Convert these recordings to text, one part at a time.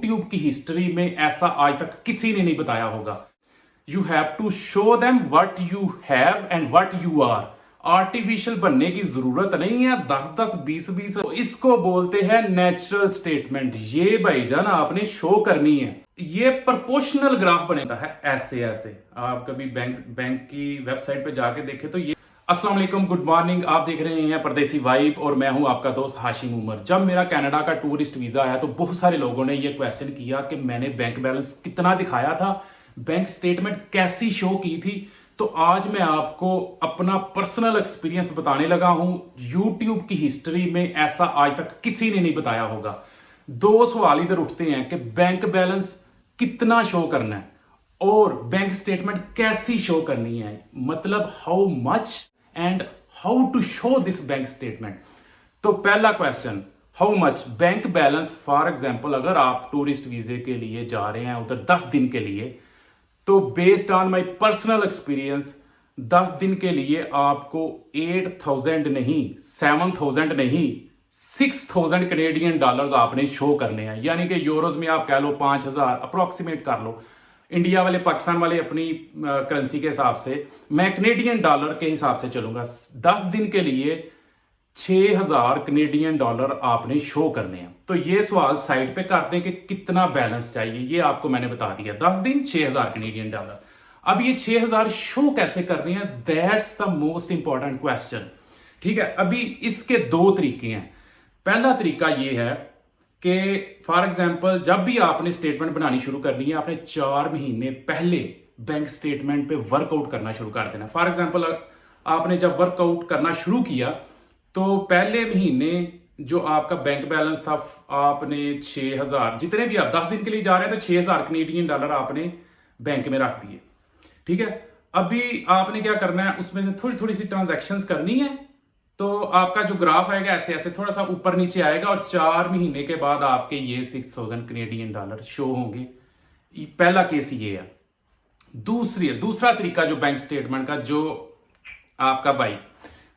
YouTube की history में ऐसा आज तक किसी ने नहीं बताया होगा। You have to show them what you have and what you are. Artificial बनने की जरूरत नहीं है 10-10 20-20। तो इसको बोलते हैं नेचुरल स्टेटमेंट। ये भाईजान आपने शो करनी है। ये प्रोपोर्शनल ग्राफ बनेगा है ऐसे ऐसे। आप कभी बैंक की वेबसाइट पे जाके देखे तो ये। अस्सलाम वालेकुम, गुड मॉर्निंग। आप देख रहे हैं परदेसी वाइब और मैं हूं आपका दोस्त हाशिम उमर। जब मेरा कनाडा का टूरिस्ट वीजा आया तो बहुत सारे लोगों ने ये क्वेश्चन किया कि मैंने बैंक बैलेंस कितना दिखाया था, बैंक स्टेटमेंट कैसी शो की थी। तो आज मैं आपको अपना पर्सनल एक्सपीरियंस बताने लगा हूं। यूट्यूब की हिस्ट्री में ऐसा आज तक किसी ने नहीं बताया होगा। दो सवाल इधर उठते हैं कि बैंक बैलेंस कितना शो करना है और बैंक स्टेटमेंट कैसी शो करनी है, मतलब how much and how to show this bank statement. तो पहला question, how much bank balance. For example अगर आप टूरिस्ट वीजे के लिए जा रहे हैं उधर 10 दिन के लिए, तो based on my personal experience 10 दिन के लिए आपको 8,000 नहीं, 7,000 नहीं, 6,000 कैनेडियन डॉलर्स आपने शो करने हैं। यानी कि यूरोज में आप कह लो 5,000 अप्रोक्सीमेट कर लो। इंडिया वाले पाकिस्तान वाले अपनी करेंसी के हिसाब से, मैं कैनेडियन डॉलर के हिसाब से चलूंगा। 10 दिन के लिए 6,000 कैनेडियन डॉलर आपने शो करने हैं। तो ये सवाल साइड पे करते हैं कि कितना बैलेंस चाहिए, ये आपको मैंने बता दिया। 10 दिन 6,000 कैनेडियन डॉलर। अब ये 6,000 शो कैसे करने हैं, that's the most important question. ठीक है, अभी इसके दो तरीके हैं। पहला तरीका ये है कि फॉर एग्जाम्पल जब भी आपने स्टेटमेंट बनानी शुरू करनी है, आपने 4 महीने पहले बैंक स्टेटमेंट पे वर्कआउट करना शुरू कर देना। फॉर एग्जाम्पल आपने जब वर्कआउट करना शुरू किया तो पहले महीने जो आपका बैंक बैलेंस था, आपने 6,000, जितने भी आप 10 दिन के लिए जा रहे हैं तो 6,000 कैनेडियन डॉलर आपने बैंक में रख दिए। ठीक है, अभी आपने क्या करना है, उसमें से थोड़ी थोड़ी सी ट्रांजैक्शंस करनी है। तो आपका जो ग्राफ आएगा ऐसे ऐसे थोड़ा सा ऊपर नीचे आएगा और 4 महीने के बाद आपके ये 6,000 कैनेडियन डॉलर शो होंगे। पहला केस ये है। दूसरा तरीका जो बैंक स्टेटमेंट का, जो आपका भाई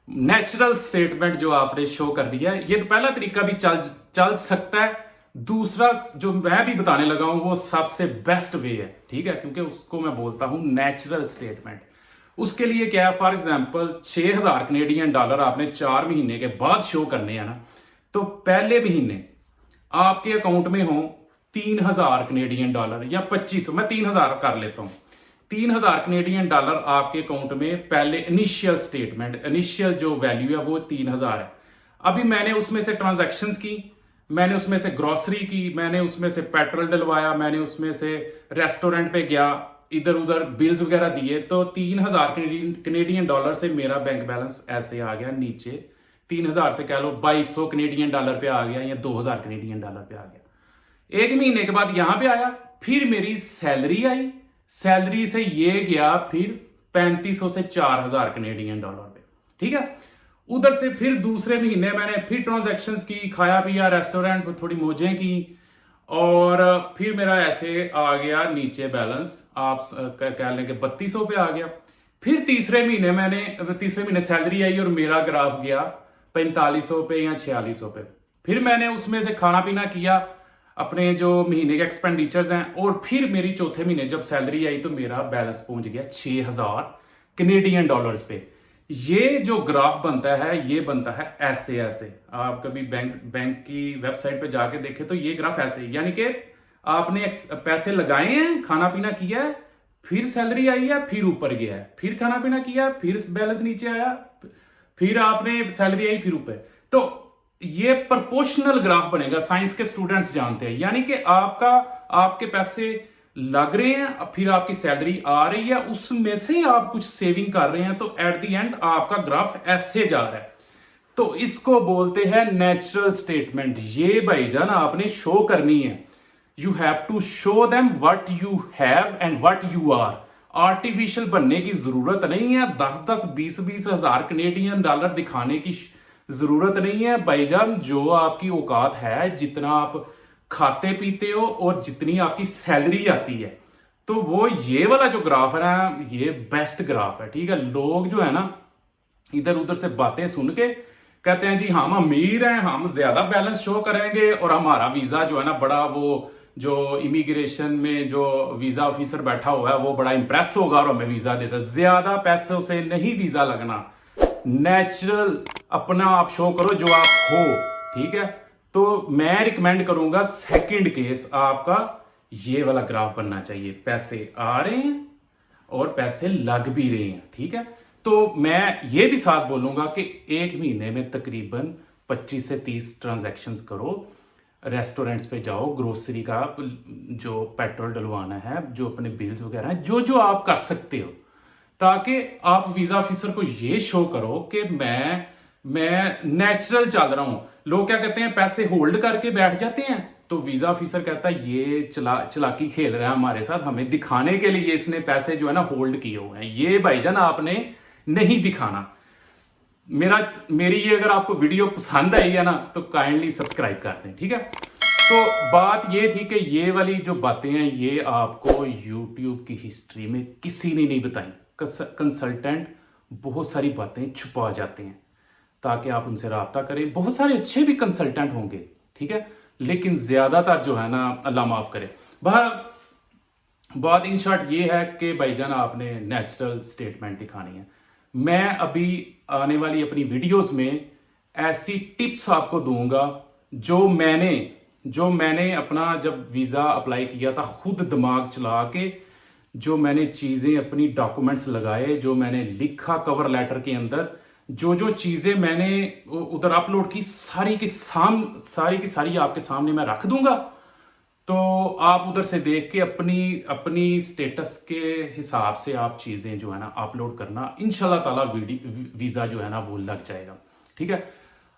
नेचुरल स्टेटमेंट जो आपने शो कर दिया है, ये तो पहला तरीका भी चल सकता है। दूसरा जो मैं भी बताने लगा हूं वो सबसे बेस्ट वे है। ठीक है, क्योंकि उसको मैं बोलता हूं नेचुरल स्टेटमेंट। उसके लिए क्या है, फॉर एग्जांपल 6,000 कैनेडियन डॉलर आपने 4 महीने के बाद शो करने हैं ना, तो पहले महीने आपके अकाउंट में हो 3,000 कैनेडियन डॉलर या 2,500, मैं 3,000 कर लेता हूं। 3,000 कैनेडियन डॉलर आपके अकाउंट में पहले इनिशियल स्टेटमेंट, इनिशियल जो वैल्यू है वो 3,000 है। अभी मैंने उसमें से ट्रांजैक्शंस की, मैंने उसमें से ग्रोसरी की, मैंने उसमें से पेट्रोल डलवाया, मैंने उसमें से रेस्टोरेंट पे गया, इधर उधर बिल्स वगैरह दिए, तो 3,000 कैनेडियन डॉलर से मेरा बैंक बैलेंस ऐसे आ गया नीचे। 3,000 से कह लो 2,200 कैनेडियन डॉलर पे आ गया या 2,000 कैनेडियन डॉलर पे आ गया। एक महीने के बाद यहां पे आया, फिर मेरी सैलरी आई, सैलरी से ये गया फिर 3,500 से 4,000 कैनेडियन डॉलर पे। ठीक है, उधर से फिर दूसरे महीने मैंने फिर ट्रांजैक्शंस की, खाया पिया, रेस्टोरेंट पर थोड़ी मौजें की, और फिर मेरा ऐसे आ गया नीचे बैलेंस, आप कह लें कि 3,200 पे आ गया। फिर तीसरे महीने सैलरी आई और मेरा ग्राफ गया 4,500 पे या 4,600 पे। फिर मैंने उसमें से खाना पीना किया, अपने जो महीने के एक्सपेंडिचर्स हैं, और फिर मेरी चौथे महीने जब सैलरी आई तो मेरा बैलेंस पहुंच गया 6,000 कैनेडियन डॉलर्स पे। ये जो ग्राफ बनता है ये बनता है ऐसे ऐसे। आप कभी बैंक की वेबसाइट पे जाके देखे तो ये ग्राफ ऐसे, यानी कि आपने पैसे लगाए हैं, खाना पीना किया है, फिर सैलरी आई है, फिर ऊपर गया है, फिर खाना पीना किया, फिर बैलेंस नीचे आया, फिर आपने सैलरी आई, फिर ऊपर। तो ये प्रोपोर्शनल ग्राफ बनेगा, साइंस के स्टूडेंट्स जानते हैं। यानी कि आपके पैसे लग रहे हैं, फिर आपकी सैलरी आ रही है, उसमें से आप कुछ सेविंग कर रहे हैं, तो एट द एंड आपका ग्राफ ऐसे जा रहा है। तो इसको बोलते हैं नेचुरल स्टेटमेंट। ये भाईजान आपने शो करनी है। You have to show them what you have and what you are. Artificial बनने की जरूरत नहीं है। 10-10 20-20 हजार कैनेडियन डॉलर दिखाने की जरूरत नहीं है भाईजान। जो आपकी औकात है, जितना आप खाते पीते हो और जितनी आपकी सैलरी आती है, तो वो ये वाला जो ग्राफ है ना, ये बेस्ट ग्राफ है। ठीक है, लोग जो है ना इधर उधर से बातें सुन के कहते हैं जी हम अमीर हैं, हम ज्यादा बैलेंस शो करेंगे और हमारा वीजा जो है ना बड़ा वो जो इमिग्रेशन में जो वीज़ा ऑफिसर बैठा हुआ है वो बड़ा इंप्रेस होगा और हमें वीज़ा देता है। ज़्यादा पैसों से नहीं वीज़ा लगना, नेचुरल अपना आप शो करो जो आप हो, ठीक है। तो मैं रिकमेंड करूंगा सेकंड केस आपका ये वाला ग्राफ बनना चाहिए, पैसे आ रहे हैं और पैसे लग भी रहे हैं, ठीक है। तो मैं ये भी साथ बोलूंगा कि एक महीने में तकरीबन 25 से 30 ट्रांजैक्शंस करो, रेस्टोरेंट्स पे जाओ, ग्रोसरी का जो पेट्रोल डलवाना है, जो अपने बिल्स वगैरह हैं, जो जो आप कर सकते हो, ताकि आप वीजा ऑफिसर को ये शो करो कि मैं नेचुरल चल रहा हूं। लोग क्या कहते हैं, पैसे होल्ड करके बैठ जाते हैं, तो वीजा ऑफिसर कहता है ये चलाकी खेल रहा है हमारे साथ, हमें दिखाने के लिए इसने पैसे जो है ना होल्ड किए हुए हैं। ये भाईजान आपने नहीं दिखाना। मेरी ये अगर आपको वीडियो पसंद आई है ना तो काइंडली सब्सक्राइब कर दें, ठीक है। तो बात ये थी कि ये वाली जो बातें हैं ये आपको YouTube की हिस्ट्री में किसी ने नहीं बताई। कंसल्टेंट बहुत सारी बातें छुपा जाते हैं ताकि आप उनसे रब्ता करें। बहुत सारे अच्छे भी कंसल्टेंट होंगे, ठीक है, लेकिन ज्यादातर जो है ना, अल्लाह माफ करे। बात इन शॉर्ट ये है कि भाईजान आपने नेचुरल स्टेटमेंट दिखानी है। मैं अभी आने वाली अपनी वीडियोस में ऐसी टिप्स आपको दूंगा जो मैंने अपना जब वीजा अप्लाई किया था खुद दिमाग चला के, जो मैंने चीजें अपनी डॉक्यूमेंट्स लगाए, जो मैंने लिखा कवर लेटर के अंदर, जो चीजें मैंने उधर अपलोड की, सारी की सारी आपके सामने मैं रख दूंगा। तो आप उधर से देख के अपनी स्टेटस के हिसाब से आप चीजें जो है ना अपलोड करना, इंशाल्लाह ताला वीजा जो है ना वो लग जाएगा, ठीक है।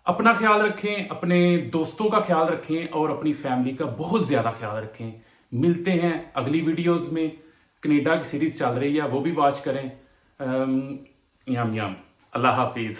अपना ख्याल रखें, अपने दोस्तों का ख्याल रखें और अपनी फैमिली का बहुत ज्यादा ख्याल रखें। मिलते हैं अगली वीडियोस में। कनाडा की सीरीज चल रही है, वो भी वॉच करें। याम याम, अल्लाह हाफिज।